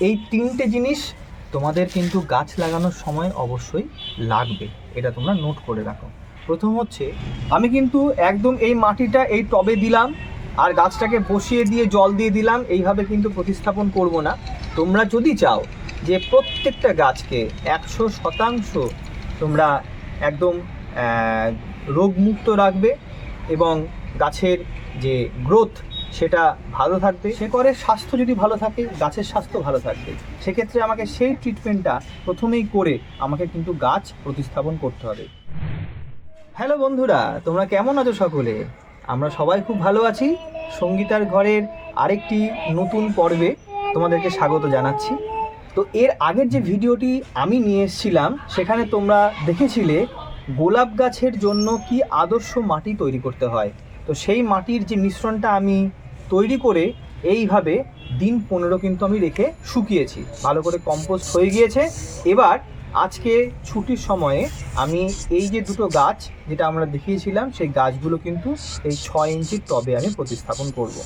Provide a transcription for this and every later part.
এই তিনটে জিনিস তোমাদের কিন্তু গাছ লাগানোর সময় অবশ্যই লাগবে, এটা তোমরা নোট করে রাখো। প্রথম হচ্ছে, আমি কিন্তু একদম এই মাটিটা এই টবে দিলাম আর গাছটাকে বসিয়ে দিয়ে জল দিয়ে দিলাম, এইভাবে কিন্তু প্রতিস্থাপন করব না। তোমরা যদি চাও যে প্রত্যেকটা গাছকে 100% তোমরা একদম রোগমুক্ত রাখবে এবং গাছের যে গ্রোথ সেটা ভালো থাকবে, শেকড়ের স্বাস্থ্য যদি ভালো থাকে গাছের স্বাস্থ্য ভালো থাকবে, সেক্ষেত্রে আমাকে সেই ট্রিটমেন্টটা প্রথমেই করে আমাকে কিন্তু গাছ প্রতিস্থাপন করতে হবে। হ্যালো বন্ধুরা, তোমরা কেমন আছো সকলে? আমরা সবাই খুব ভালো আছি। সঙ্গীতার ঘরের আরেকটি নতুন পর্বে তোমাদেরকে স্বাগত জানাচ্ছি। তো এর আগের যে ভিডিওটি আমি নিয়ে এসেছিলাম সেখানে তোমরা দেখেছিলে গোলাপ গাছের জন্য কি আদর্শ মাটি তৈরি করতে হয়। তো সেই মাটির যে মিশ্রণটা আমি তৈরি করে এইভাবে দিন 15 কিন্তু আমি রেখে শুকিয়েছি, ভালো করে কম্পোস্ট হয়ে গিয়েছে। এবার আজকে ছুটির সময়ে আমি এই যে দুটো গাছ যেটা আমরা দেখিয়েছিলাম সেই গাছগুলো কিন্তু এই 6 ইঞ্চির টবে আমি প্রতিস্থাপন করব।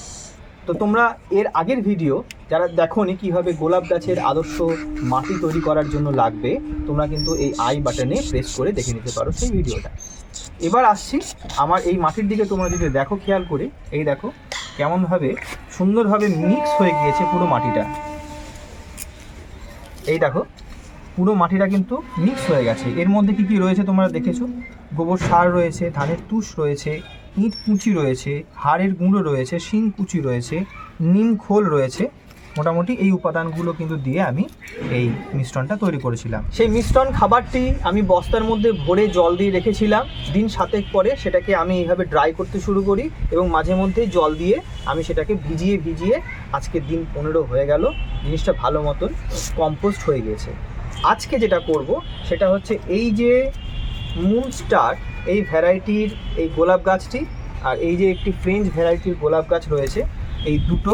তো তোমরা এর আগের ভিডিও যারা দেখোনি কীভাবে গোলাপ গাছের আদর্শ মাটি তৈরি করার জন্য লাগবে, তোমরা কিন্তু এই আই বাটনে প্রেস করে দেখে নিতে পারো সেই ভিডিওটা। এবার আসছি আমার এই মাটির দিকে। তোমরা যদি দেখো খেয়াল করে, এই দেখো কেমনভাবে সুন্দরভাবে মিক্স হয়ে গিয়েছে পুরো মাটিটা। এই দেখো পুরো মাটিটা কিন্তু মিক্স হয়ে গেছে। এর মধ্যে কি কি রয়েছে তোমরা দেখেছো? গোবর সার রয়েছে, ধানের তুষ রয়েছে, ইট কুচি রয়েছে, হাড়ের গুঁড়ো রয়েছে, শিং কুচি রয়েছে, নিম খোল রয়েছে। মোটামুটি এই উপাদানগুলো কিন্তু দিয়ে আমি এই মিশ্রণটা তৈরি করেছিলাম। সেই মিশ্রণ খাবারটি আমি বস্তার মধ্যে ভরে জল দিয়ে রেখেছিলাম। দিন 7 পরে সেটাকে আমি এইভাবে ড্রাই করতে শুরু করি এবং মাঝে মধ্যে জল দিয়ে আমি সেটাকে ভিজিয়ে আজকে দিন 15 হয়ে গেল, জিনিসটা ভালো মতন কম্পোস্ট হয়ে গিয়েছে। আজকে যেটা করব সেটা হচ্ছে এই যে মুন স্টার এই ভ্যারাইটির এই গোলাপ গাছটি আর এই যে একটি ফ্রেঞ্চ ভ্যারাইটির গোলাপ গাছ রয়েছে, এই দুটো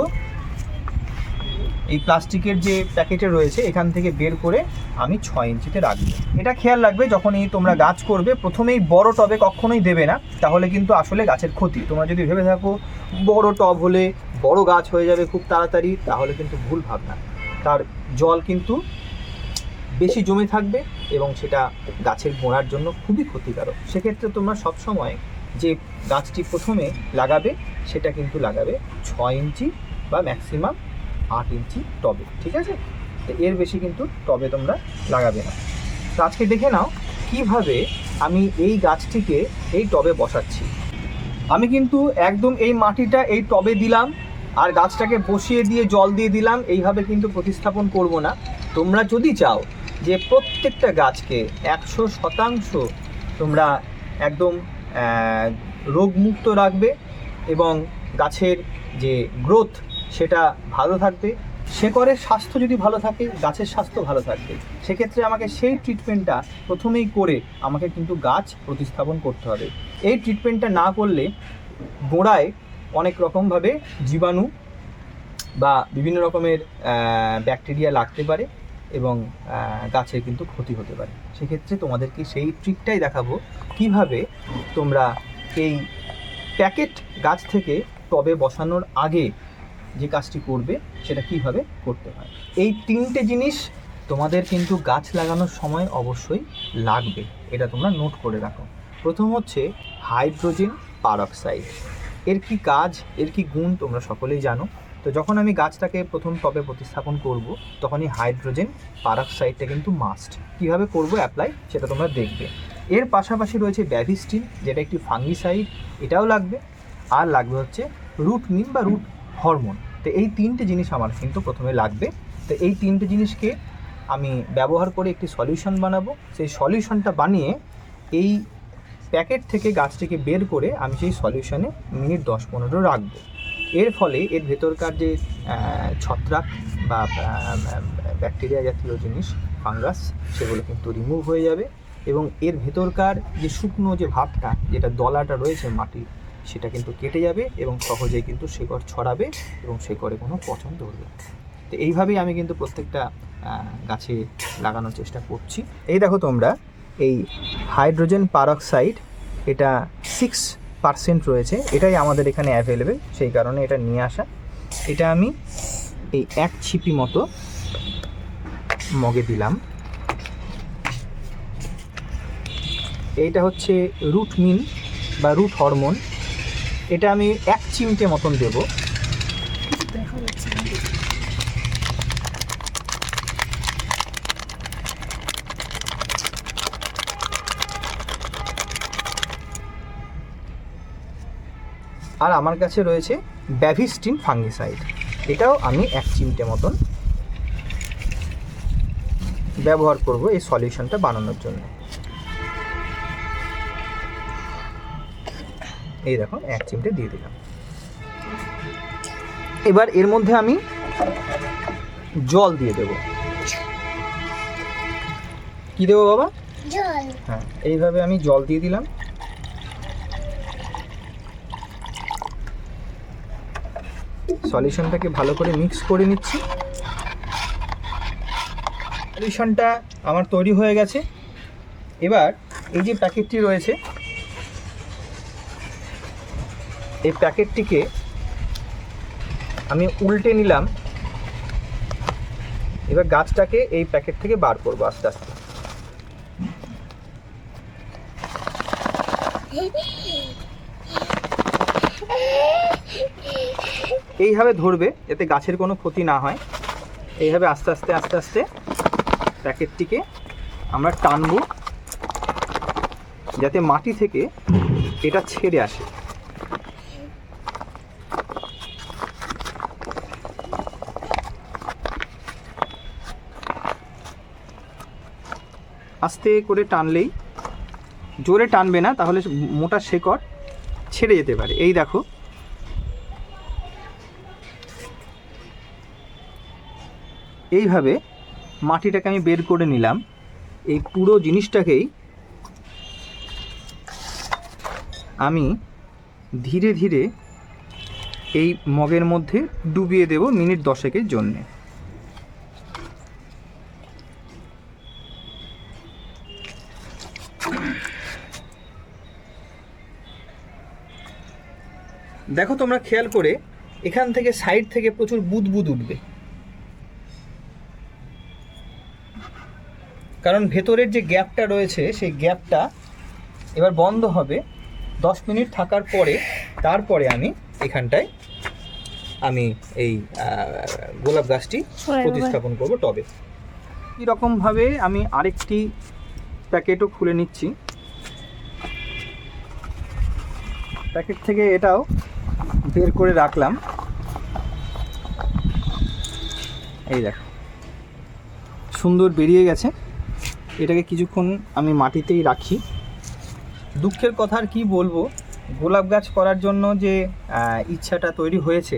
এই প্লাস্টিকের যে প্যাকেটে রয়েছে এখান থেকে বের করে আমি 6 ইঞ্চিতে রাখবো। এটা খেয়াল রাখবে যখনই তোমরা গাছ করবে, প্রথমেই বড় টবে কখনোই দেবে না, তাহলে কিন্তু আসলে গাছের ক্ষতি। তোমরা যদি ভেবে থাকো বড় টব হলে বড় গাছ হয়ে যাবে খুব তাড়াতাড়ি, তাহলে কিন্তু ভুল ভাবনা। তার জল কিন্তু বেশি জমে থাকবে এবং সেটা গাছের গোড়ার জন্য খুবই ক্ষতিকারক। সেক্ষেত্রে তোমরা সবসময় যে গাছটি প্রথমে লাগাবে সেটা কিন্তু লাগাবে 6 ইঞ্চি বা ম্যাক্সিমাম 8 ইঞ্চি টবে, ঠিক আছে? তো এর বেশি কিন্তু টবে তোমরা লাগাবে না। তো আজকে দেখে নাও কিভাবে আমি এই গাছটিকে এই টবে বসাচ্ছি। আমি কিন্তু একদম এই মাটিটা এই টবে দিলাম আর গাছটাকে বসিয়ে দিয়ে জল দিয়ে দিলাম, এইভাবে কিন্তু প্রতিস্থাপন করব না। তোমরা যদি চাও যে প্রত্যেকটা গাছকে 100% তোমরা একদম রোগমুক্ত রাখবে এবং গাছের যে গ্রোথ সেটা ভালো থাকবে, শেকড়ের স্বাস্থ্য যদি ভালো থাকে গাছের স্বাস্থ্য ভালো থাকবে, সেক্ষেত্রে আমাকে সেই ট্রিটমেন্টটা প্রথমেই করে আমাকে কিন্তু গাছ প্রতিস্থাপন করতে হবে। এই ট্রিটমেন্টটা না করলে গোড়ায় অনেক রকমভাবে জীবাণু বা বিভিন্ন রকমের ব্যাকটেরিয়া লাগতে পারে এবং গাছের কিন্তু ক্ষতি হতে পারে। সেক্ষেত্রে তোমাদেরকে সেই ট্রিকটাই দেখাবো কিভাবে তোমরা এই প্যাকেট গাছ থেকে টবে বসানোর আগে যে কাজটি করবে সেটা কিভাবে করতে হয়। এই তিনটে জিনিস তোমাদের কিন্তু গাছ লাগানোর সময় অবশ্যই লাগবে, এটা তোমরা নোট করে রাখো। প্রথম হচ্ছে হাইড্রোজেন পারক্সাইড। এর কি কাজ, এর কি গুণ তোমরা সকলেই জানো। তো যখন আমি গাছটাকে প্রথম টবে প্রতিস্থাপন করব তখনই হাইড্রোজেন পারক্সাইডটা কিন্তু মাস্ট। কীভাবে করব অ্যাপ্লাই সেটা তোমরা দেখবে। এর পাশাপাশি রয়েছে ব্যাভিস্টিন, যেটা একটি ফাঙ্গিসাইড, এটাও লাগবে। আর লাগবে হচ্ছে রুট নিম বা রুট হরমোন। তো এই তিনটে জিনিস আমার কিন্তু প্রথমে লাগবে। তো এই তিনটে জিনিসকে আমি ব্যবহার করে একটি সলিউশন বানাবো। সেই সলিউশনটা বানিয়ে এই প্যাকেট থেকে গাছটিকে বের করে আমি সেই সলিউশনে মিনিট 10-15 রাখবো। এর ফলে এর ভেতরকার যে ছত্রাক বা ব্যাকটেরিয়া জাতীয় জিনিস, ফাঙ্গাস, সেগুলো কিন্তু রিমুভ হয়ে যাবে এবং এর ভেতরকার যে শুকনো যে ভাবটা, যেটা দলাটা রয়েছে মাটির, সেটা কিন্তু কেটে যাবে এবং সহজেই কিন্তু শেকড় ছড়াবে এবং শেকড়ে কোনো পচন ধরবে। তো এইভাবেই আমি কিন্তু প্রত্যেকটা গাছে লাগানোর চেষ্টা করছি। এই দেখো তোমরা, এই হাইড্রোজেন পারক্সাইড এটা 6% রয়েছে, এটাই আমাদের এখানে অ্যাভেলেবেল, সেই কারণে এটা নিয়ে আসা। এটা আমি এই 1 ছিপি মতো মগে দিলাম। এইটা হচ্ছে রুট মিন বা রুট হরমোন, এটা আমি 1 চিমটে মতন দেব। আর আমার কাছে রয়েছে ব্যাভিস্টিন ফাঙ্গিসাইড, এটাও আমি 1 চিমটে মতন ব্যবহার করব এই সলিউশনটা বানানোর জন্য। এই দেখো 1 চিমটে দিয়ে দিলাম। এবার এর মধ্যে আমি জল দিয়ে দেব। কি দেবো বাবা? জল। হ্যাঁ, এইভাবে আমি জল দিয়ে দিলাম। সলিউশনটাকে ভালো করে মিক্স করে নিচ্ছি। সলিউশনটা আমার তৈরি হয়ে গেছে। এবার এই যে প্যাকেটটি রয়েছে, এই প্যাকেটটিকে আমি উল্টে নিলাম। এবার গাছটাকে এই প্যাকেট থেকে বার করবো আস্তে আস্তে। এইভাবে ধরবে যাতে গাছের কোনো ক্ষতি না হয়। এইভাবে আস্তে আস্তে আস্তে আস্তে প্যাকেটটিকে আমরা টানবো যাতে মাটি থেকে এটা ছেড়ে আসে। আস্তে করে টানলেই, জোরে টানবে না, তাহলে মোটা শেকড় ছেড়ে যেতে পারে। এই দেখো, এইভাবে মাটিটাকে আমি বের করে নিলাম। এই পুরো জিনিসটাকেই আমি ধীরে ধীরে এই মগের মধ্যে ডুবিয়ে দেব মিনিট 10 জন্যে। দেখো তোমরা খেয়াল করে, এখান থেকে সাইড থেকে প্রচুর বুদবুদ উঠবে, কারণ ভেতরের যে গ্যাপটা রয়েছে সেই গ্যাপটা এবার বন্ধ হবে 10 মিনিট থাকার পরে। তারপরে আমি এখানটায় এই গোলাপ গাছটি প্রতিস্থাপন করব টবে। এরকমভাবে আমি আরেকটি প্যাকেটও খুলে নিচ্ছি। প্যাকেট থেকে এটাও বের করে রাখলাম। এই দেখো, সুন্দর বেরিয়ে গেছে। এটাকে কিছুক্ষণ আমি মাটিতেই রাখি। দুঃখের কথা আর কি বলবো, গোলাপ গাছ করার জন্য যে ইচ্ছাটা তৈরি হয়েছে,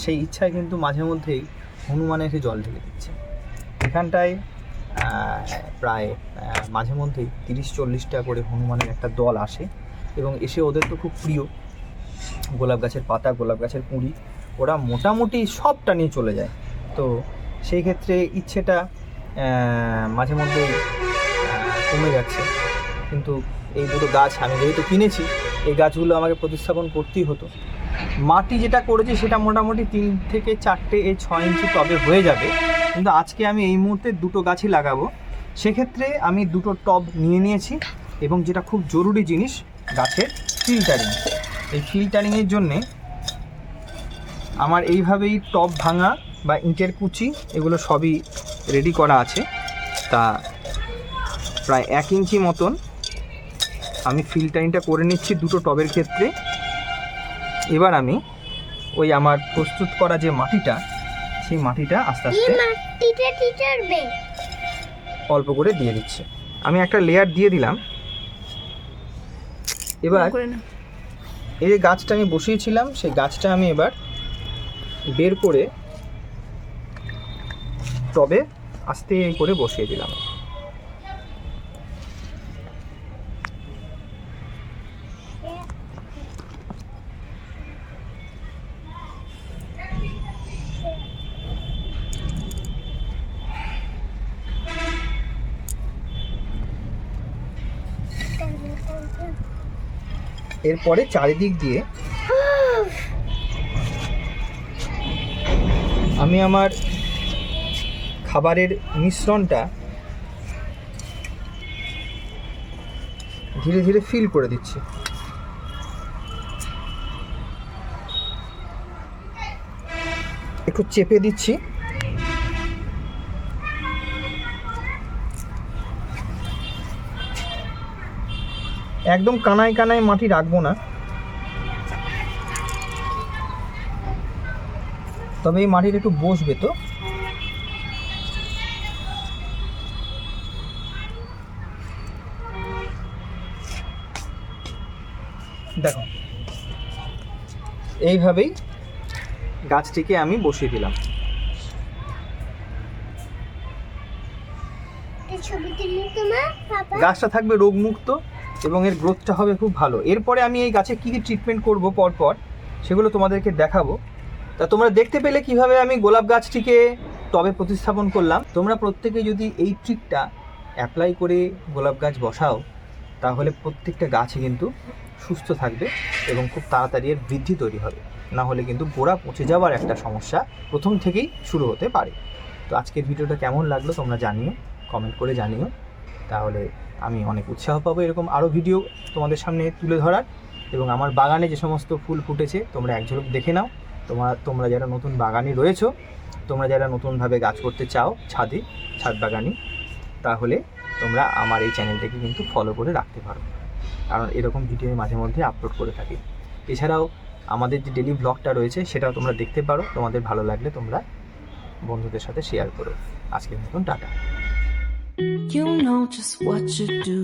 সেই ইচ্ছায় কিন্তু মাঝে মধ্যেই হনুমান এসে জল ঢেলে দিচ্ছে। এখানটায় প্রায় মাঝে মধ্যেই 30-40টা করে হনুমানের একটা দল আসে, এবং এসে ওদের তো খুব প্রিয় গোলাপ গাছের পাতা, গোলাপ গাছের কুঁড়ি, ওরা মোটামুটি সবটা নিয়ে চলে যায়। তো সেই ক্ষেত্রে ইচ্ছেটা মাঝে মধ্যেই কমে যাচ্ছে। কিন্তু এই দুটো গাছ আমি যেহেতু কিনেছি, এই গাছগুলো আমাকে প্রতিস্থাপন করতেই হতো। মাটি যেটা করেছি সেটা মোটামুটি 3 থেকে 4টে এই 6 ইঞ্চি টবে হয়ে যাবে। কিন্তু আজকে আমি এই মুহূর্তে দুটো গাছই লাগাবো। সেক্ষেত্রে আমি দুটো টব নিয়ে নিয়েছি, এবং যেটা খুব জরুরি জিনিস, গাছের ফিল্টারিং। এই ফিল্টারিংয়ের জন্যে আমার এইভাবেই টব ভাঙা বা ইটের কুচি এগুলো সবই রেডি করা আছে। তা প্রায় 1 ইঞ্চি মতন আমি ফিল্টারিংটা করে নিচ্ছি দুটো টবের ক্ষেত্রে। এবার আমি ওই আমার প্রস্তুত করা যে মাটিটা, সেই মাটিটা আস্তে আস্তে অল্প করে দিয়ে দিচ্ছি। আমি একটা লেয়ার দিয়ে দিলাম। এবার এই যে গাছটা আমি বসিয়েছিলাম, সেই গাছটা আমি এবার বের করে টবে আস্তে করে বসিয়ে দিলাম। এরপরে চারিদিক দিয়ে আমি আমার খাবারের মিশ্রণটা ধীরে ধীরে ফিল করে দিচ্ছি। একটু চেপে দিচ্ছি। একদম কানায় কানায় মাটি রাখবো না, তবে এই মাটিটা একটু বসবে। তো দেখো, এইভাবেই গাছটিকে আমি বসিয়ে দিলাম। গাছটা থাকবে রোগমুক্ত এবং এর গ্রোথটা হবে খুব ভালো। এরপরে আমি এই গাছে কী কী ট্রিটমেন্ট করব পরপর সেগুলো তোমাদেরকে দেখাবো। তা তোমরা দেখতে পেলে কিভাবে আমি গোলাপ গাছটিকে টবে প্রতিস্থাপন করলাম। তোমরা প্রত্যেকে যদি এই ট্রিকটা অ্যাপ্লাই করে গোলাপ গাছ বসাও, তাহলে প্রত্যেকটা গাছই কিন্তু সুস্থ থাকবে এবং খুব তাড়াতাড়ি এর বৃদ্ধি তৈরি হবে। না হলে কিন্তু গোড়া পচে যাওয়ার একটা সমস্যা প্রথম থেকেই শুরু হতে পারে। তো আজকের ভিডিওটা কেমন লাগলো তোমরা জানিও, কমেন্ট করে জানিও, তাহলে আমি অনেক উৎসাহ পাবো এরকম আরও ভিডিও তোমাদের সামনে তুলে ধরার। এবং আমার বাগানে যে সমস্ত ফুল ফুটেছে তোমরা এক ঝলক দেখে নাও। তোমরা যারা নতুন বাগানি রয়েছো, তোমরা যারা নতুনভাবে গাছ করতে চাও ছাদ বাগানি, তাহলে তোমরা আমার এই চ্যানেলটাকে কিন্তু ফলো করে রাখতে পারো, কারণ এরকম ভিডিও মাঝে মধ্যে আপলোড করে থাকি। এছাড়াও আমাদের যে ডেলি ব্লগটা রয়েছে সেটাও তোমরা দেখতে পারো। তোমাদের ভালো লাগলে তোমরা বন্ধুদের সাথে শেয়ার করো। আজকের মতন tata. You know just what you do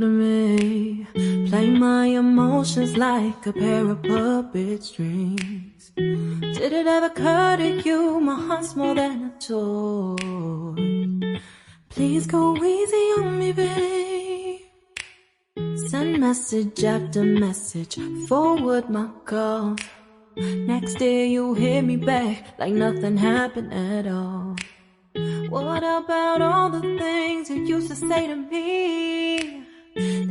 to me. Play my emotions like a pair of puppet strings. Did it ever occur to you my heart's more than a toy? Please go easy on me, babe. Send message after message, forward my calls. Next day you hit me back like nothing happened at all. What about all the things you used to say to me?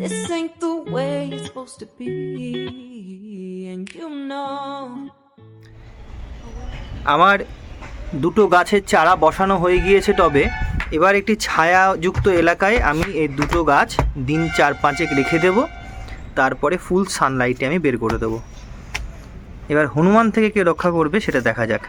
This ain't the way it's supposed to be, and you know. আমার দুটো গাছের চারা বসানো হয়ে গিয়েছে টবে। এবার একটি ছায়াযুক্ত এলাকায় আমি এই দুটো গাছ দিন 4-5 রেখে দেব, তারপরে ফুল সানলাইটে আমি বের করে দেবো। এবার হনুমান থেকে কে রক্ষা করবে সেটা দেখা যাক।